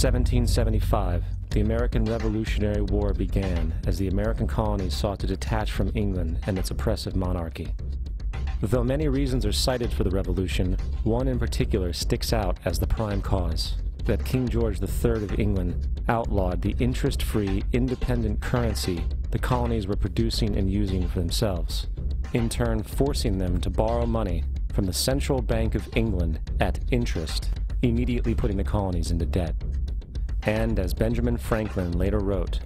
1775, the American Revolutionary War began as the American colonies sought to detach from England and its oppressive monarchy. Though many reasons are cited for the revolution, one in particular sticks out as the prime cause: that King George III of England outlawed the interest-free, independent currency the colonies were producing and using for themselves, in turn forcing them to borrow money from the Central Bank of England at interest, immediately putting the colonies into debt. And as Benjamin Franklin later wrote,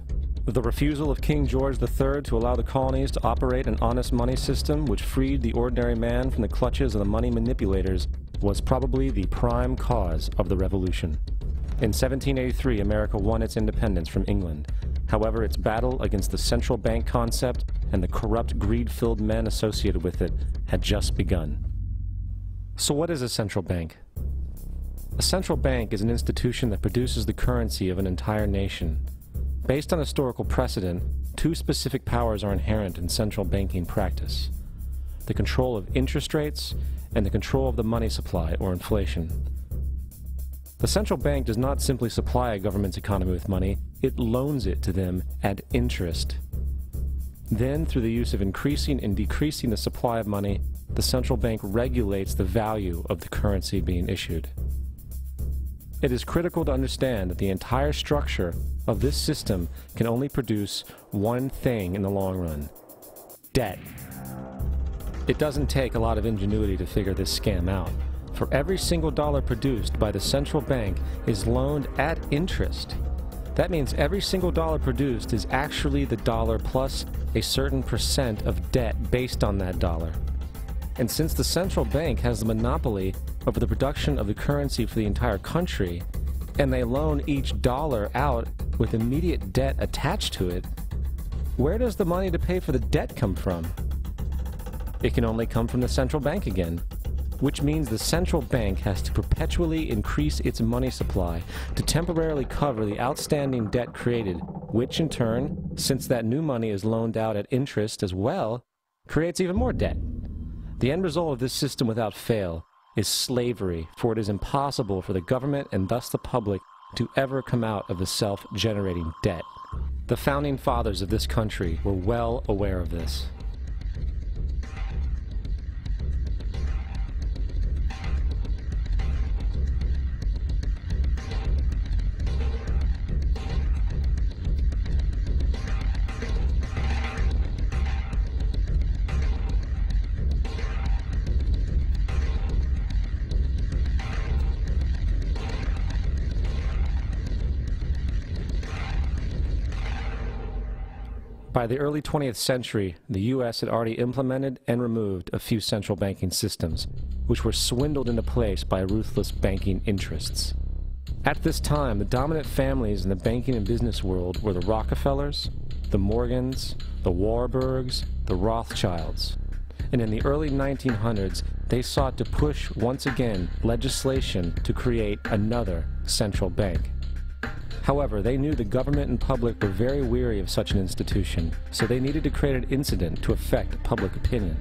the refusal of King George III to allow the colonies to operate an honest money system which freed the ordinary man from the clutches of the money manipulators was probably the prime cause of the revolution. In 1783, America won its independence from England. However, its battle against the central bank concept and the corrupt, greed-filled men associated with it had just begun. So what is a central bank? A central bank is an institution that produces the currency of an entire nation. Based on historical precedent, two specific powers are inherent in central banking practice: the control of interest rates and the control of the money supply, or inflation. The central bank does not simply supply a government's economy with money, it loans it to them at interest. Then, through the use of increasing and decreasing the supply of money, the central bank regulates the value of the currency being issued. It is critical to understand that the entire structure of this system can only produce one thing in the long run: debt. It doesn't take a lot of ingenuity to figure this scam out. For every single dollar produced by the central bank is loaned at interest. That means every single dollar produced is actually the dollar plus a certain percent of debt based on that dollar. And since the central bank has the monopoly over the production of the currency for the entire country, and they loan each dollar out with immediate debt attached to it, where does the money to pay for the debt come from? It can only come from the central bank again, which means the central bank has to perpetually increase its money supply to temporarily cover the outstanding debt created, which in turn, since that new money is loaned out at interest as well, creates even more debt. The end result of this system without fail is slavery, for it is impossible for the government and thus the public to ever come out of the self-generating debt. The founding fathers of this country were well aware of this. By the early 20th century, the U.S. had already implemented and removed a few central banking systems, which were swindled into place by ruthless banking interests. At this time, the dominant families in the banking and business world were the Rockefellers, the Morgans, the Warburgs, the Rothschilds. And in the early 1900s, they sought to push once again legislation to create another central bank. However, they knew the government and public were very weary of such an institution, so they needed to create an incident to affect public opinion.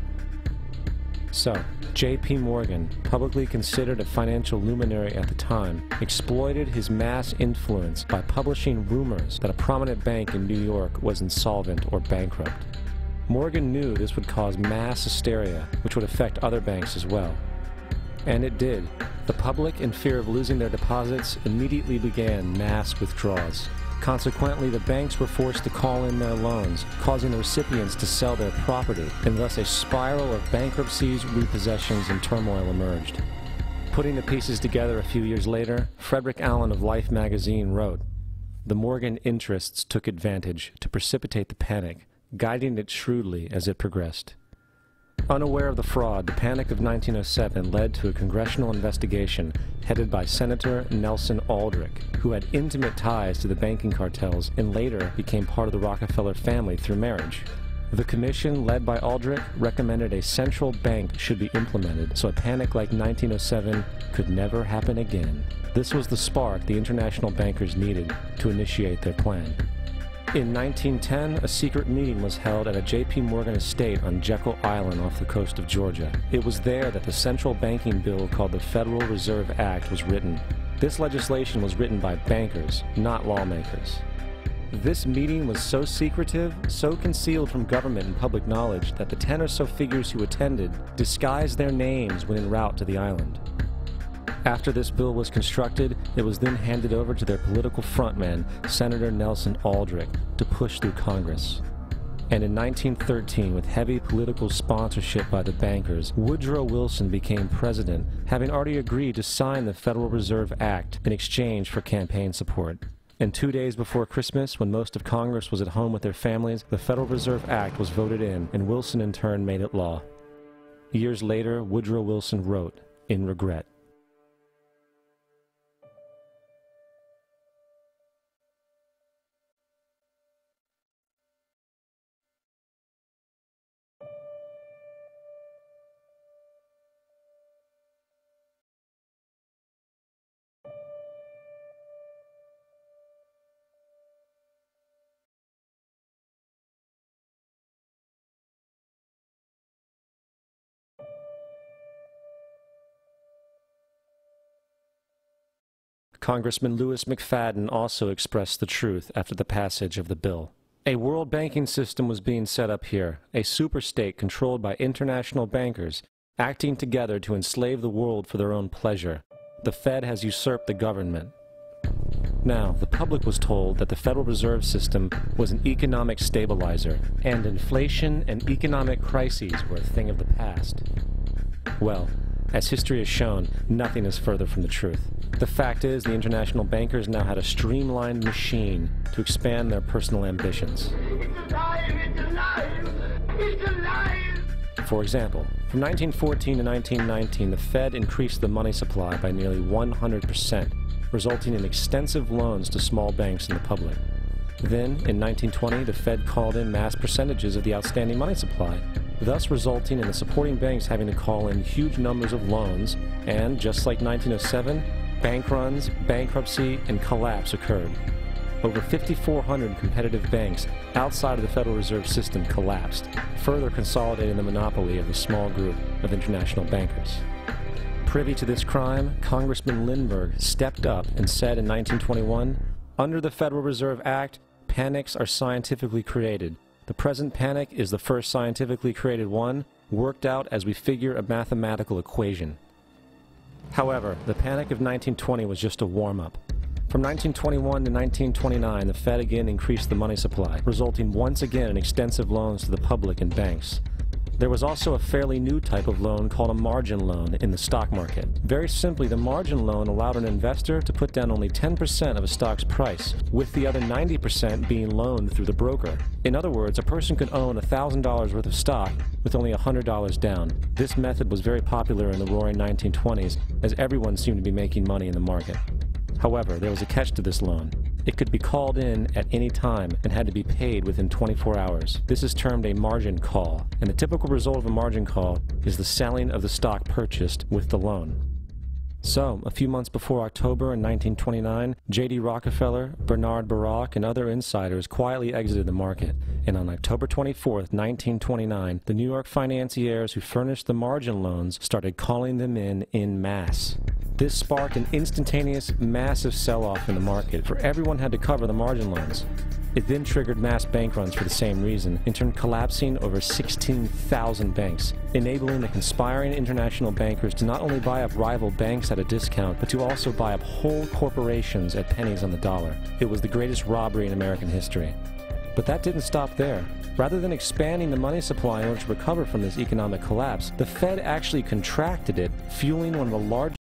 So, J.P. Morgan, publicly considered a financial luminary at the time, exploited his mass influence by publishing rumors that a prominent bank in New York was insolvent or bankrupt. Morgan knew this would cause mass hysteria, which would affect other banks as well. And it did. The public, in fear of losing their deposits, immediately began mass withdrawals. Consequently, the banks were forced to call in their loans, causing the recipients to sell their property, and thus a spiral of bankruptcies, repossessions, and turmoil emerged. Putting the pieces together a few years later, Frederick Allen of Life magazine wrote, "The Morgan interests took advantage to precipitate the panic, guiding it shrewdly as it progressed." Unaware of the fraud, the Panic of 1907 led to a congressional investigation headed by Senator Nelson Aldrich, who had intimate ties to the banking cartels and later became part of the Rockefeller family through marriage. The commission, led by Aldrich, recommended a central bank should be implemented so a panic like 1907 could never happen again. This was the spark the international bankers needed to initiate their plan. In 1910, a secret meeting was held at a J.P. Morgan estate on Jekyll Island off the coast of Georgia. It was there that the central banking bill called the Federal Reserve Act was written. This legislation was written by bankers, not lawmakers. This meeting was so secretive, so concealed from government and public knowledge that the 10 or so figures who attended disguised their names when en route to the island. After this bill was constructed, it was then handed over to their political frontman, Senator Nelson Aldrich, to push through Congress. And in 1913, with heavy political sponsorship by the bankers, Woodrow Wilson became president, having already agreed to sign the Federal Reserve Act in exchange for campaign support. And 2 days before Christmas, when most of Congress was at home with their families, the Federal Reserve Act was voted in, and Wilson in turn made it law. Years later, Woodrow Wilson wrote, in regret, Congressman Louis McFadden also expressed the truth after the passage of the bill. A world banking system was being set up here, a superstate controlled by international bankers, acting together to enslave the world for their own pleasure. The Fed has usurped the government. Now, the public was told that the Federal Reserve System was an economic stabilizer, and inflation and economic crises were a thing of the past. Well, as history has shown, nothing is further from the truth. The fact is, the international bankers now had a streamlined machine to expand their personal ambitions. It's alive! It's alive! It's alive! For example, from 1914 to 1919, the Fed increased the money supply by nearly 100%, resulting in extensive loans to small banks and the public. Then, in 1920, the Fed called in mass percentages of the outstanding money supply, thus resulting in the supporting banks having to call in huge numbers of loans, and, just like 1907, bank runs, bankruptcy, and collapse occurred. Over 5,400 competitive banks outside of the Federal Reserve System collapsed, further consolidating the monopoly of a small group of international bankers. Privy to this crime, Congressman Lindbergh stepped up and said in 1921, "Under the Federal Reserve Act, panics are scientifically created. The present panic is the first scientifically created one, worked out as we figure a mathematical equation." However, the panic of 1920 was just a warm-up. From 1921 to 1929, the Fed again increased the money supply, resulting once again in extensive loans to the public and banks. There was also a fairly new type of loan called a margin loan in the stock market. Very simply, the margin loan allowed an investor to put down only 10% of a stock's price, with the other 90% being loaned through the broker. In other words, a person could own $1,000 worth of stock with only $100 down. This method was very popular in the roaring 1920s, as everyone seemed to be making money in the market. However, there was a catch to this loan. It could be called in at any time and had to be paid within 24 hours. This is termed a margin call, and the typical result of a margin call is the selling of the stock purchased with the loan. So, a few months before October in 1929, J.D. Rockefeller, Bernard Baruch, and other insiders quietly exited the market, and on October 24, 1929, the New York financiers who furnished the margin loans started calling them in masse. This sparked an instantaneous, massive sell-off in the market, for everyone had to cover the margin loans. It then triggered mass bank runs for the same reason, in turn collapsing over 16,000 banks, enabling the conspiring international bankers to not only buy up rival banks at a discount, but to also buy up whole corporations at pennies on the dollar. It was the greatest robbery in American history. But that didn't stop there. Rather than expanding the money supply in order to recover from this economic collapse, the Fed actually contracted it, fueling one of the largest